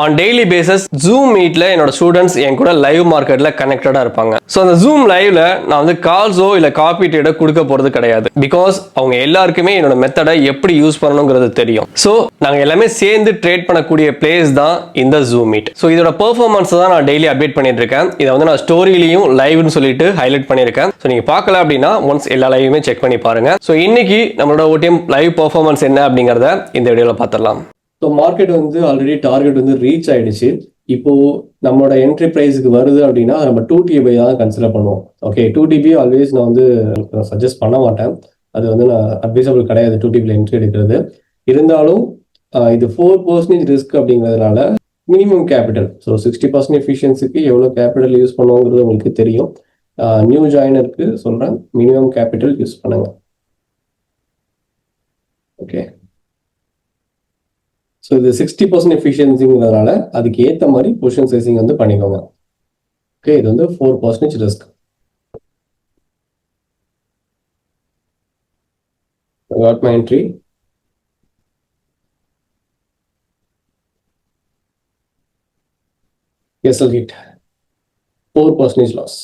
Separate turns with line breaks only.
On daily basis zoom மீட்ல என்னோட students என் கூட லைவ் மார்க்கெட்ல கனெக்டடா இருப்பாங்க. ஸோ அந்த ஜூம் லைவ்ல நான் வந்து கால்ஸோ இல்ல காப்பி ட்ரேடோ கொடுக்க போறது கிடையாது. பிகாஸ் அவங்க எல்லாருக்குமே என்னோட மெத்தடை எப்படி யூஸ் பண்ணணுங்கிறது தெரியும். ஸோ நாங்க எல்லாமே சேர்ந்து ட்ரேட் பண்ணக்கூடிய பிளேஸ் தான் இந்த ஜூம் மீட். ஸோ இதோட பெர்ஃபார்மன்ஸ் தான் நான் டெய்லி அப்டேட் பண்ணிட்டு இருக்கேன். இதை வந்து நான் ஸ்டோரியிலையும் லைவ்னு சொல்லிட்டு ஹைலைட் பண்ணியிருக்கேன். ஸோ நீங்க பார்க்கல அப்படின்னா ஒன்ஸ் எல்லா லைவுமே செக் பண்ணி பாருங்க. ஸோ இன்னைக்கு நம்மளோட ஓடிஎம் லைவ் பெர்ஃபார்மன்ஸ் என்ன அப்படிங்கறத இந்த வீடியோல பார்த்துடலாம். ஸோ மார்க்கெட் வந்து ஆல்ரெடி டார்கெட் வந்து ரீச் ஆயிடுச்சு. இப்போ நம்மளோட என்ட்ரி ப்ரைஸுக்கு வருது அப்படின்னா நம்ம 2TB தான் கன்சிடர் பண்ணுவோம். ஓகே, 2TB ஆல்வேஸ் நான் வந்து சஜஸ்ட் பண்ண மாட்டேன். அது வந்து நான் அட்வைசபிள் கிடையாது 2TBல என்ட்ரி எடுக்கிறது. இருந்தாலும் இது 4% ரிஸ்க் அப்படிங்கிறதுனால மினிமம் கேபிட்டல், ஸோ 60% எஃபிஷியன்சிக்கு எவ்வளோ கேபிட்டல் யூஸ் பண்ணுவோங்கிறது உங்களுக்கு தெரியும். நியூ ஜாயினருக்கு சொல்கிறேன், மினிமம் கேபிட்டல் யூஸ் பண்ணுங்க. ஓகே, ஸோ இது 60% எஃபிஷியன்சிங்கிறதுனால அதுக்கு ஏற்ற மாதிரி பொசிஷன் சைசிங் வந்து பண்ணிக்கோங்க. ஓகே, இது வந்து 4% risk. Got my entry. SL hit. 4% loss.